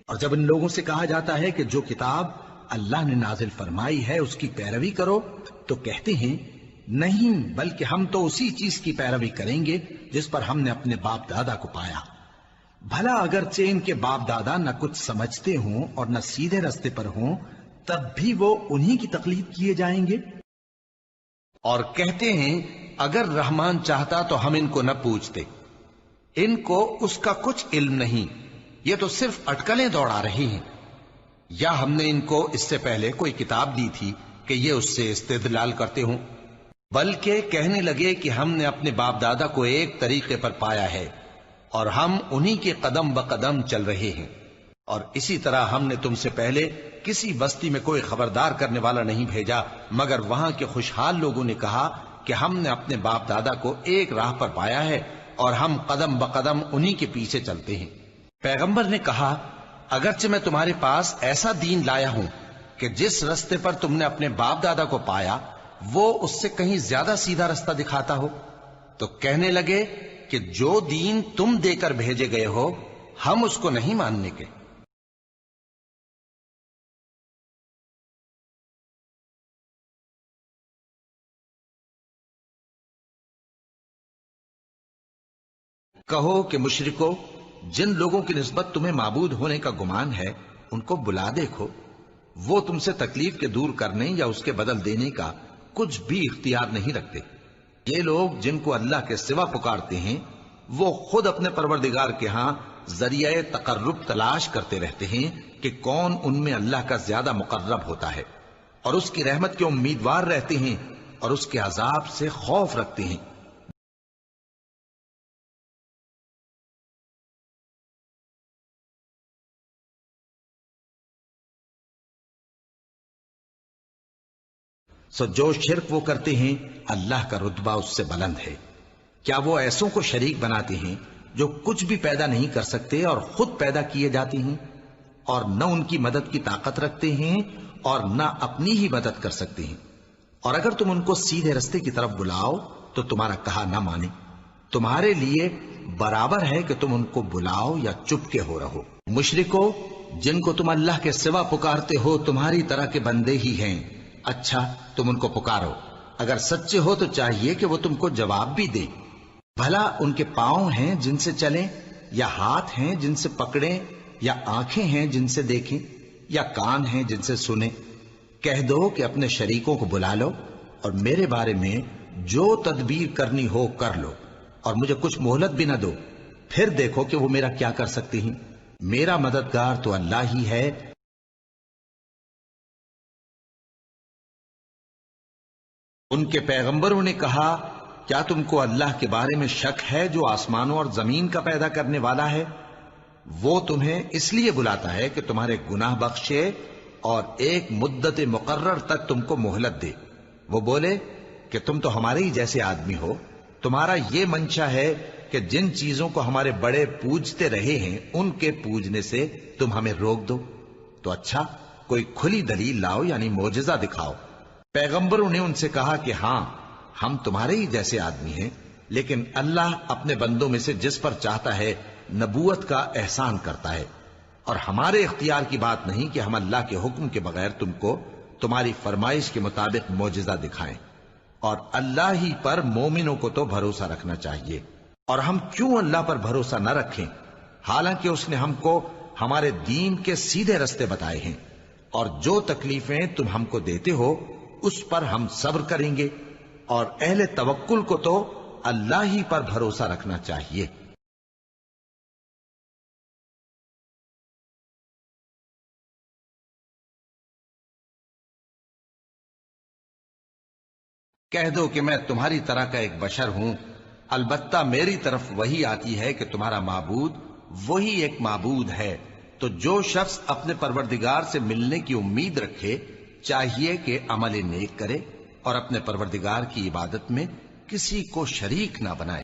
اور جب ان لوگوں سے کہا جاتا ہے کہ جو کتاب اللہ نے نازل فرمائی ہے اس کی پیروی کرو، تو کہتے ہیں نہیں، بلکہ ہم تو اسی چیز کی پیروی کریں گے جس پر ہم نے اپنے باپ دادا کو پایا۔ بھلا اگرچہ ان کے باپ دادا نہ کچھ سمجھتے ہوں اور نہ سیدھے رستے پر ہوں، تب بھی وہ انہی کی تقلید کیے جائیں گے۔ اور کہتے ہیں اگر رحمان چاہتا تو ہم ان کو نہ پوچھتے، ان کو اس کا کچھ علم نہیں، یہ تو صرف اٹکلیں دوڑا رہے ہیں۔ یا ہم نے ان کو اس سے پہلے کوئی کتاب دی تھی کہ یہ اس سے استدلال کرتے ہوں؟ بلکہ کہنے لگے کہ ہم نے اپنے باپ دادا کو ایک طریقے پر پایا ہے اور ہم انہی کے قدم بقدم چل رہے ہیں، اور اسی طرح ہم نے تم سے پہلے کسی بستی میں کوئی خبردار کرنے والا نہیں بھیجا، مگر وہاں کے خوشحال لوگوں نے کہا کہ ہم نے اپنے باپ دادا کو ایک راہ پر پایا ہے اور ہم قدم بقدم انہی کے پیچھے چلتے ہیں۔ پیغمبر نے کہا اگرچہ میں تمہارے پاس ایسا دین لایا ہوں کہ جس رستے پر تم نے اپنے باپ دادا کو پایا وہ اس سے کہیں زیادہ سیدھا رستہ دکھاتا ہو، تو کہنے لگے کہ جو دین تم دے کر بھیجے گئے ہو ہم اس کو نہیں ماننے کے۔ کہو کہ مشرکو، جن لوگوں کی نسبت تمہیں معبود ہونے کا گمان ہے ان کو بلا دیکھو، وہ تم سے تکلیف کے دور کرنے یا اس کے بدل دینے کا کچھ بھی اختیار نہیں رکھتے۔ یہ لوگ جن کو اللہ کے سوا پکارتے ہیں وہ خود اپنے پروردگار کے ہاں ذریعہ تقرب تلاش کرتے رہتے ہیں کہ کون ان میں اللہ کا زیادہ مقرب ہوتا ہے، اور اس کی رحمت کے امیدوار رہتے ہیں اور اس کے عذاب سے خوف رکھتے ہیں۔ سو جو شرک وہ کرتے ہیں اللہ کا رتبہ اس سے بلند ہے۔ کیا وہ ایسوں کو شریک بناتے ہیں جو کچھ بھی پیدا نہیں کر سکتے اور خود پیدا کیے جاتے ہیں، اور نہ ان کی مدد کی طاقت رکھتے ہیں اور نہ اپنی ہی مدد کر سکتے ہیں؟ اور اگر تم ان کو سیدھے رستے کی طرف بلاؤ تو تمہارا کہا نہ مانے، تمہارے لیے برابر ہے کہ تم ان کو بلاؤ یا چپ کے ہو رہو۔ مشرکو، جن کو تم اللہ کے سوا پکارتے ہو تمہاری طرح کے بندے ہی ہیں، اچھا تم ان کو پکارو، اگر سچے ہو تو چاہیے کہ وہ تم کو جواب بھی دے۔ بھلا ان کے پاؤں ہیں جن سے چلیں، یا ہاتھ ہیں جن سے پکڑیں، یا آنکھیں ہیں جن سے دیکھیں، یا کان ہیں جن سے سنیں؟ کہہ دو کہ اپنے شریکوں کو بلا لو اور میرے بارے میں جو تدبیر کرنی ہو کر لو، اور مجھے کچھ مہلت بھی نہ دو، پھر دیکھو کہ وہ میرا کیا کر سکتے ہیں۔ میرا مددگار تو اللہ ہی ہے۔ ان کے پیغمبروں نے کہا کیا تم کو اللہ کے بارے میں شک ہے جو آسمانوں اور زمین کا پیدا کرنے والا ہے؟ وہ تمہیں اس لیے بلاتا ہے کہ تمہارے گناہ بخشے اور ایک مدت مقرر تک تم کو مہلت دے۔ وہ بولے کہ تم تو ہمارے ہی جیسے آدمی ہو، تمہارا یہ منشا ہے کہ جن چیزوں کو ہمارے بڑے پوجتے رہے ہیں ان کے پوجنے سے تم ہمیں روک دو، تو اچھا کوئی کھلی دلیل لاؤ، یعنی معجزہ دکھاؤ۔ پیغمبروں نے ان سے کہا کہ ہاں ہم تمہارے ہی جیسے آدمی ہیں، لیکن اللہ اپنے بندوں میں سے جس پر چاہتا ہے نبوت کا احسان کرتا ہے، اور ہمارے اختیار کی بات نہیں کہ ہم اللہ کے حکم کے بغیر تم کو تمہاری فرمائش کے مطابق معجزہ دکھائیں، اور اللہ ہی پر مومنوں کو تو بھروسہ رکھنا چاہیے۔ اور ہم کیوں اللہ پر بھروسہ نہ رکھیں حالانکہ اس نے ہم کو ہمارے دین کے سیدھے رستے بتائے ہیں، اور جو تکلیفیں تم ہم کو دیتے ہو اس پر ہم صبر کریں گے، اور اہل توکل کو تو اللہ ہی پر بھروسہ رکھنا چاہیے۔ کہہ دو کہ میں تمہاری طرح کا ایک بشر ہوں، البتہ میری طرف وہی آتی ہے کہ تمہارا معبود وہی ایک معبود ہے، تو جو شخص اپنے پروردگار سے ملنے کی امید رکھے چاہیے کہ عمل نیک کرے اور اپنے پروردگار کی عبادت میں کسی کو شریک نہ بنائے۔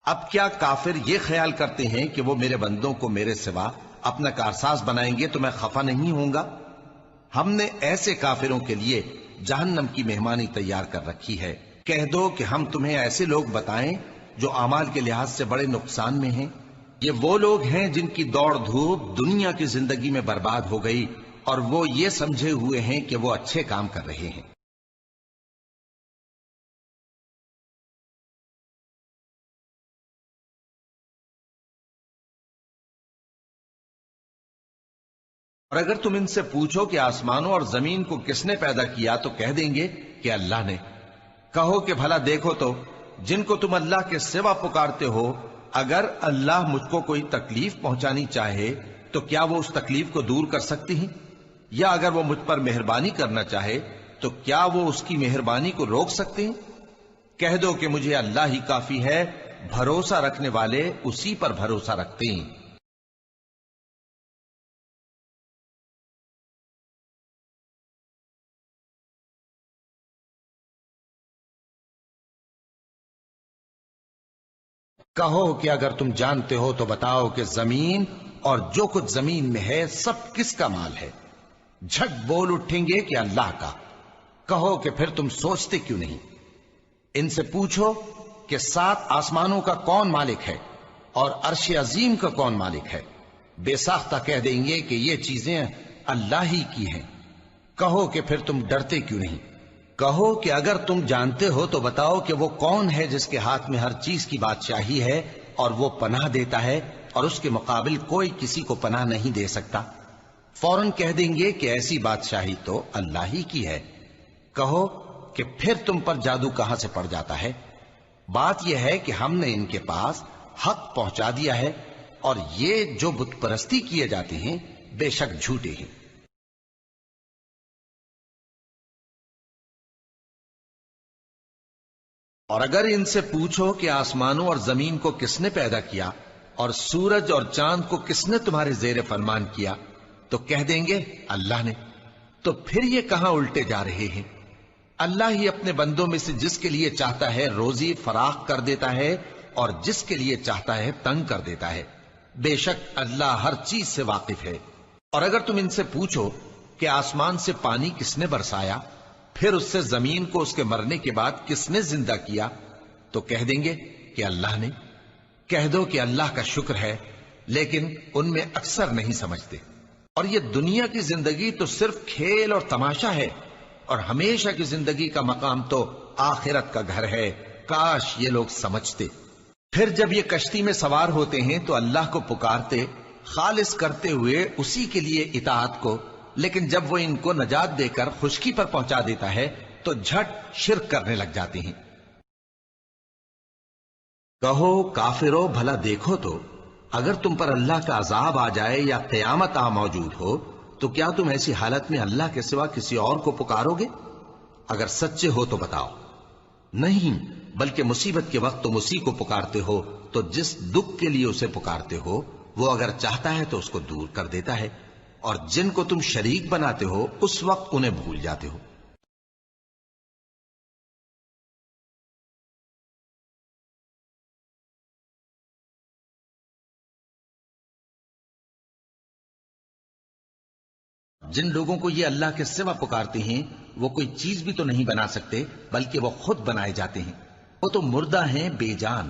اب کیا کافر یہ خیال کرتے ہیں کہ وہ میرے بندوں کو میرے سوا اپنا کارساز بنائیں گے تو میں خفا نہیں ہوں گا؟ ہم نے ایسے کافروں کے لیے جہنم کی مہمانی تیار کر رکھی ہے۔ کہہ دو کہ ہم تمہیں ایسے لوگ بتائیں جو اعمال کے لحاظ سے بڑے نقصان میں ہیں۔ یہ وہ لوگ ہیں جن کی دوڑ دھوپ دنیا کی زندگی میں برباد ہو گئی اور وہ یہ سمجھے ہوئے ہیں کہ وہ اچھے کام کر رہے ہیں۔ اور اگر تم ان سے پوچھو کہ آسمانوں اور زمین کو کس نے پیدا کیا تو کہہ دیں گے کہ اللہ نے۔ کہو کہ بھلا دیکھو تو جن کو تم اللہ کے سوا پکارتے ہو، اگر اللہ مجھ کو کوئی تکلیف پہنچانی چاہے تو کیا وہ اس تکلیف کو دور کر سکتی ہیں؟ یا اگر وہ مجھ پر مہربانی کرنا چاہے تو کیا وہ اس کی مہربانی کو روک سکتے ہیں؟ کہہ دو کہ مجھے اللہ ہی کافی ہے، بھروسہ رکھنے والے اسی پر بھروسہ رکھتے ہیں۔ کہو کہ اگر تم جانتے ہو تو بتاؤ کہ زمین اور جو کچھ زمین میں ہے سب کس کا مال ہے؟ جھٹ بول اٹھیں گے کہ اللہ کا۔ کہو کہ پھر تم سوچتے کیوں نہیں؟ ان سے پوچھو کہ 7 آسمانوں کا کون مالک ہے اور عرش عظیم کا کون مالک ہے؟ بے ساختہ کہہ دیں گے کہ یہ چیزیں اللہ ہی کی ہیں۔ کہو کہ پھر تم ڈرتے کیوں نہیں؟ کہو کہ اگر تم جانتے ہو تو بتاؤ کہ وہ کون ہے جس کے ہاتھ میں ہر چیز کی بادشاہی ہے اور وہ پناہ دیتا ہے اور اس کے مقابل کوئی کسی کو پناہ نہیں دے سکتا۔ فوراً کہہ دیں گے کہ ایسی بادشاہی تو اللہ ہی کی ہے۔ کہو کہ پھر تم پر جادو کہاں سے پڑ جاتا ہے؟ بات یہ ہے کہ ہم نے ان کے پاس حق پہنچا دیا ہے اور یہ جو بت پرستی کیے جاتے ہیں بے شک جھوٹے ہیں۔ اور اگر ان سے پوچھو کہ آسمانوں اور زمین کو کس نے پیدا کیا اور سورج اور چاند کو کس نے تمہارے زیر فرمان کیا تو کہہ دیں گے اللہ نے۔ تو پھر یہ کہاں الٹے جا رہے ہیں؟ اللہ ہی اپنے بندوں میں سے جس کے لیے چاہتا ہے روزی فراخ کر دیتا ہے اور جس کے لیے چاہتا ہے تنگ کر دیتا ہے۔ بے شک اللہ ہر چیز سے واقف ہے۔ اور اگر تم ان سے پوچھو کہ آسمان سے پانی کس نے برسایا پھر اس سے زمین کو اس کے مرنے کے بعد کس نے زندہ کیا تو کہہ دیں گے کہ اللہ نے۔ کہہ دو کہ اللہ کا شکر ہے، لیکن ان میں اکثر نہیں سمجھتے۔ اور یہ دنیا کی زندگی تو صرف کھیل اور تماشا ہے، اور ہمیشہ کی زندگی کا مقام تو آخرت کا گھر ہے۔ کاش یہ لوگ سمجھتے۔ پھر جب یہ کشتی میں سوار ہوتے ہیں تو اللہ کو پکارتے خالص کرتے ہوئے اسی کے لیے اطاعت کو، لیکن جب وہ ان کو نجات دے کر خشکی پر پہنچا دیتا ہے تو جھٹ شرک کرنے لگ جاتے ہیں۔ کہو کافرو بھلا دیکھو تو اگر تم پر اللہ کا عذاب آ جائے یا قیامت آ موجود ہو تو کیا تم ایسی حالت میں اللہ کے سوا کسی اور کو پکارو گے؟ اگر سچے ہو تو بتاؤ۔ نہیں، بلکہ مصیبت کے وقت تم اسی کو پکارتے ہو، تو جس دکھ کے لیے اسے پکارتے ہو وہ اگر چاہتا ہے تو اس کو دور کر دیتا ہے، اور جن کو تم شریک بناتے ہو اس وقت انہیں بھول جاتے ہو۔ جن لوگوں کو یہ اللہ کے سوا پکارتے ہیں وہ کوئی چیز بھی تو نہیں بنا سکتے، بلکہ وہ خود بنائے جاتے ہیں۔ وہ تو مردہ ہیں بے جان،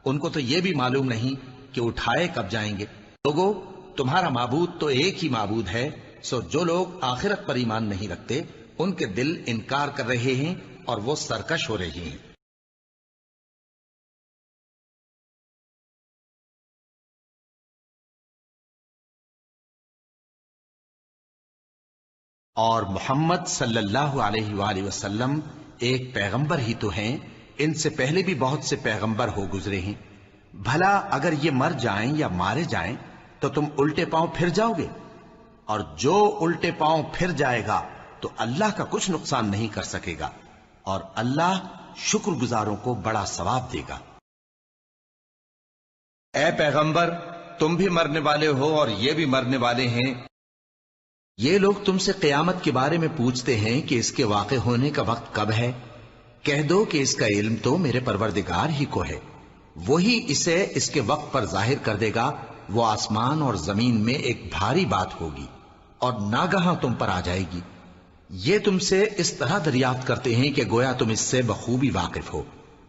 ان کو تو یہ بھی معلوم نہیں کہ اٹھائے کب جائیں گے۔ لوگوں، تمہارا معبود تو ایک ہی معبود ہے، سو جو لوگ آخرت پر ایمان نہیں رکھتے ان کے دل انکار کر رہے ہیں اور وہ سرکش ہو رہے ہیں۔ اور محمد صلی اللہ علیہ وآلہ وسلم ایک پیغمبر ہی تو ہیں، ان سے پہلے بھی بہت سے پیغمبر ہو گزرے ہیں۔ بھلا اگر یہ مر جائیں یا مارے جائیں تو تم الٹے پاؤں پھر جاؤ گے؟ اور جو الٹے پاؤں پھر جائے گا تو اللہ کا کچھ نقصان نہیں کر سکے گا، اور اللہ شکر گزاروں کو بڑا ثواب دے گا۔ اے پیغمبر، تم بھی مرنے والے ہو اور یہ بھی مرنے والے ہیں۔ یہ لوگ تم سے قیامت کے بارے میں پوچھتے ہیں کہ اس کے واقع ہونے کا وقت کب ہے؟ کہہ دو کہ اس کا علم تو میرے پروردگار ہی کو ہے، وہی اسے اس کے وقت پر ظاہر کر دے گا۔ وہ آسمان اور زمین میں ایک بھاری بات ہوگی، اور ناگہاں تم پر آ جائے گی۔ یہ تم سے اس طرح دریافت کرتے ہیں کہ گویا تم اس سے بخوبی واقف ہو۔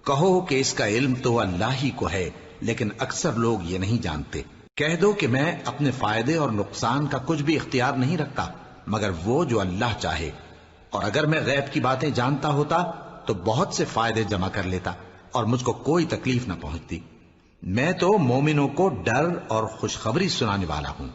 کہو کہ اس کا علم تو اللہ ہی کو ہے، لیکن اکثر لوگ یہ نہیں جانتے۔ کہہ دو کہ میں اپنے فائدے اور نقصان کا کچھ بھی اختیار نہیں رکھتا مگر وہ جو اللہ چاہے، اور اگر میں غیب کی باتیں جانتا ہوتا تو بہت سے فائدے جمع کر لیتا اور مجھ کو کوئی تکلیف نہ پہنچتی۔ میں تو مومنوں کو ڈر اور خوشخبری سنانے والا ہوں۔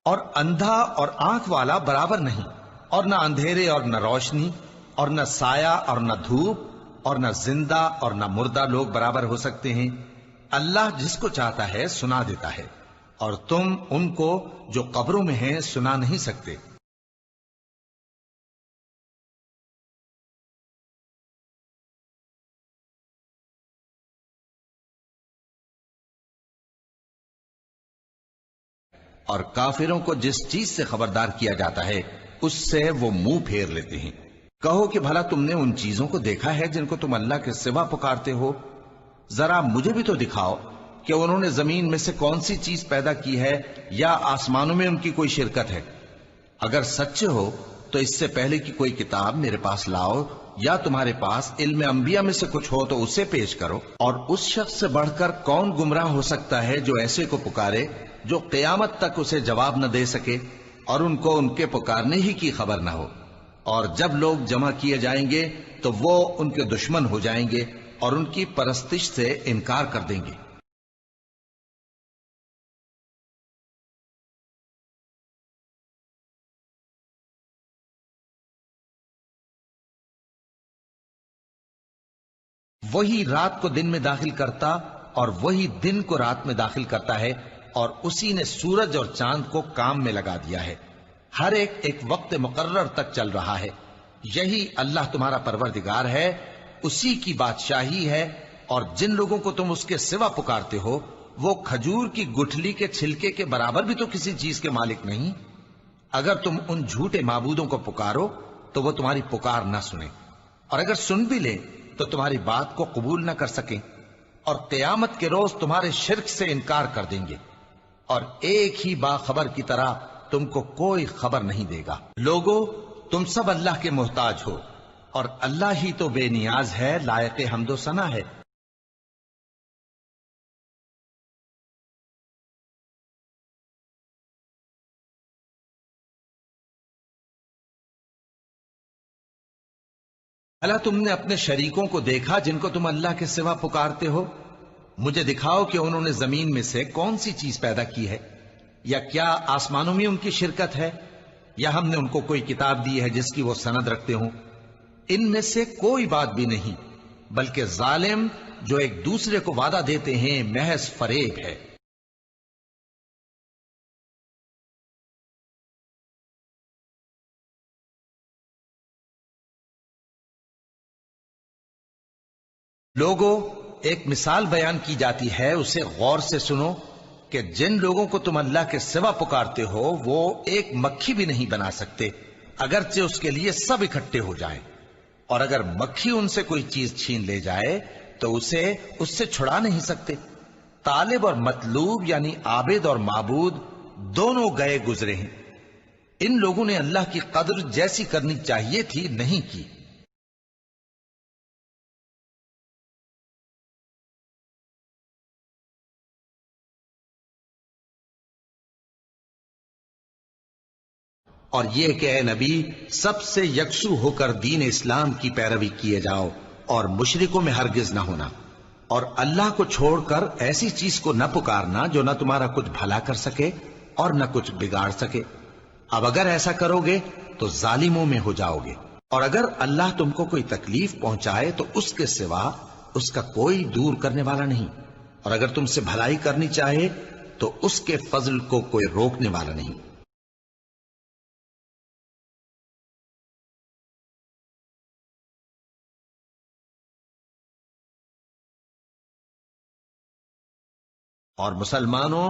اور اندھا اور آنکھ والا برابر نہیں، اور نہ اندھیرے اور نہ روشنی، اور نہ سایہ اور نہ دھوپ، اور نہ زندہ اور نہ مردہ لوگ برابر ہو سکتے ہیں۔ اللہ جس کو چاہتا ہے سنا دیتا ہے، اور تم ان کو جو قبروں میں ہیں سنا نہیں سکتے۔ اور کافروں کو جس چیز سے خبردار کیا جاتا ہے اس سے وہ منہ پھیر لیتے ہیں۔ کہو کہ بھلا تم نے ان چیزوں کو دیکھا ہے جن کو تم اللہ کے سوا پکارتے ہو؟ ذرا مجھے بھی تو دکھاؤ کہ انہوں نے زمین میں سے کون سی چیز پیدا کی ہے یا آسمانوں میں ان کی کوئی شرکت ہے۔ اگر سچے ہو تو اس سے پہلے کی کوئی کتاب میرے پاس لاؤ، یا تمہارے پاس علم انبیاء میں سے کچھ ہو تو اسے پیش کرو۔ اور اس شخص سے بڑھ کر کون گمراہ ہو سکتا ہے جو ایسے کو پکارے جو قیامت تک اسے جواب نہ دے سکے اور ان کو ان کے پکارنے ہی کی خبر نہ ہو۔ اور جب لوگ جمع کیے جائیں گے تو وہ ان کے دشمن ہو جائیں گے اور ان کی پرستش سے انکار کر دیں گے۔ وہی رات کو دن میں داخل کرتا اور وہی دن کو رات میں داخل کرتا ہے، اور اسی نے سورج اور چاند کو کام میں لگا دیا ہے، ہر ایک ایک وقت مقرر تک چل رہا ہے۔ یہی اللہ تمہارا پروردگار ہے، اسی کی بادشاہی ہے۔ اور جن لوگوں کو تم اس کے سوا پکارتے ہو وہ کھجور کی گٹھلی کے چھلکے کے برابر بھی تو کسی چیز کے مالک نہیں۔ اگر تم ان جھوٹے معبودوں کو پکارو تو وہ تمہاری پکار نہ سنیں، اور اگر سن بھی لیں تو تمہاری بات کو قبول نہ کر سکیں، اور قیامت کے روز تمہارے شرک سے انکار کر دیں گے، اور ایک ہی باخبر کی طرح تم کو کوئی خبر نہیں دے گا۔ لوگو تم سب اللہ کے محتاج ہو، اور اللہ ہی تو بے نیاز ہے، لائق حمد و ثنا ہے۔ بھلا تم نے اپنے شریکوں کو دیکھا جن کو تم اللہ کے سوا پکارتے ہو؟ مجھے دکھاؤ کہ انہوں نے زمین میں سے کون سی چیز پیدا کی ہے، یا کیا آسمانوں میں ان کی شرکت ہے، یا ہم نے ان کو کوئی کتاب دی ہے جس کی وہ سند رکھتے ہوں؟ ان میں سے کوئی بات بھی نہیں، بلکہ ظالم جو ایک دوسرے کو وعدہ دیتے ہیں محض فریب ہے۔ لوگو ایک مثال بیان کی جاتی ہے، اسے غور سے سنو کہ جن لوگوں کو تم اللہ کے سوا پکارتے ہو وہ ایک مکھی بھی نہیں بنا سکتے، اگرچہ اس کے لیے سب اکٹھے ہو جائیں۔ اور اگر مکھی ان سے کوئی چیز چھین لے جائے تو اسے اس سے چھڑا نہیں سکتے۔ طالب اور مطلوب یعنی عابد اور معبود دونوں گئے گزرے ہیں۔ ان لوگوں نے اللہ کی قدر جیسی کرنی چاہیے تھی نہیں کی۔ اور یہ کہ اے نبی سب سے یکسو ہو کر دین اسلام کی پیروی کیے جاؤ، اور مشرکوں میں ہرگز نہ ہونا، اور اللہ کو چھوڑ کر ایسی چیز کو نہ پکارنا جو نہ تمہارا کچھ بھلا کر سکے اور نہ کچھ بگاڑ سکے۔ اب اگر ایسا کرو گے تو ظالموں میں ہو جاؤ گے، اور اگر اللہ تم کو کوئی تکلیف پہنچائے تو اس کے سوا اس کا کوئی دور کرنے والا نہیں، اور اگر تم سے بھلائی کرنی چاہے تو اس کے فضل کو کوئی روکنے والا نہیں۔ اور مسلمانوں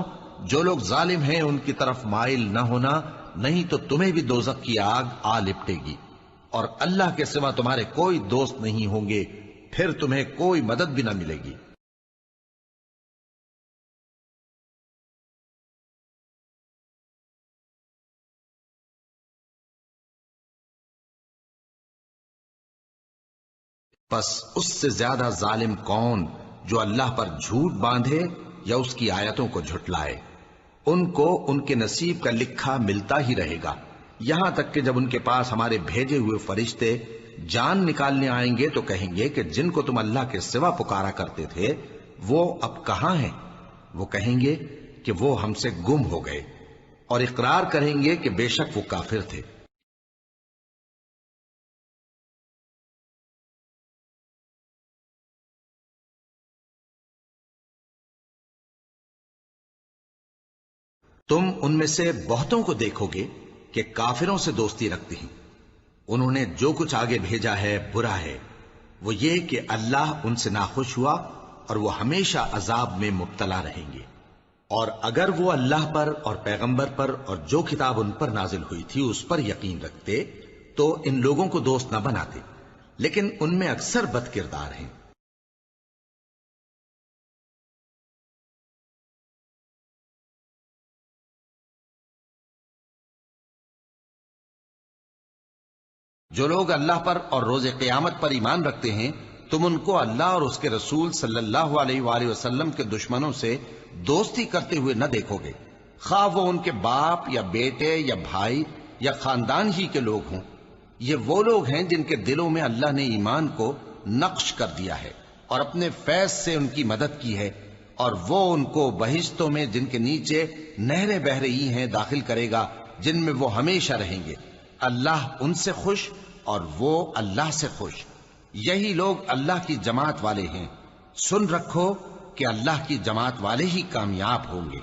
جو لوگ ظالم ہیں ان کی طرف مائل نہ ہونا، نہیں تو تمہیں بھی دوزخ کی آگ آ لپٹے گی۔ اور اللہ کے سوا تمہارے کوئی دوست نہیں ہوں گے، پھر تمہیں کوئی مدد بھی نہ ملے گی۔ پس اس سے زیادہ ظالم کون جو اللہ پر جھوٹ باندھے یا اس کی آیتوں کو جھٹلائے؟ ان کو ان کے نصیب کا لکھا ملتا ہی رہے گا، یہاں تک کہ جب ان کے پاس ہمارے بھیجے ہوئے فرشتے جان نکالنے آئیں گے تو کہیں گے کہ جن کو تم اللہ کے سوا پکارا کرتے تھے وہ اب کہاں ہیں؟ وہ کہیں گے کہ وہ ہم سے گم ہو گئے، اور اقرار کریں گے کہ بے شک وہ کافر تھے۔ تم ان میں سے بہتوں کو دیکھو گے کہ کافروں سے دوستی رکھتے ہیں، انہوں نے جو کچھ آگے بھیجا ہے برا ہے، وہ یہ کہ اللہ ان سے ناخوش ہوا اور وہ ہمیشہ عذاب میں مبتلا رہیں گے۔ اور اگر وہ اللہ پر اور پیغمبر پر اور جو کتاب ان پر نازل ہوئی تھی اس پر یقین رکھتے تو ان لوگوں کو دوست نہ بناتے، لیکن ان میں اکثر بد کردار ہیں۔ جو لوگ اللہ پر اور روز قیامت پر ایمان رکھتے ہیں تم ان کو اللہ اور اس کے رسول صلی اللہ علیہ وآلہ وسلم کے دشمنوں سے دوستی کرتے ہوئے نہ دیکھو گے، خواہ وہ ان کے باپ یا بیٹے یا بھائی یا خاندان ہی کے لوگ ہوں۔ یہ وہ لوگ ہیں جن کے دلوں میں اللہ نے ایمان کو نقش کر دیا ہے اور اپنے فیض سے ان کی مدد کی ہے، اور وہ ان کو بہشتوں میں جن کے نیچے نہریں بہ رہی ہیں داخل کرے گا، جن میں وہ ہمیشہ رہیں گے۔ اللہ ان سے خوش اور وہ اللہ سے خوش، یہی لوگ اللہ کی جماعت والے ہیں۔ سن رکھو کہ اللہ کی جماعت والے ہی کامیاب ہوں گے۔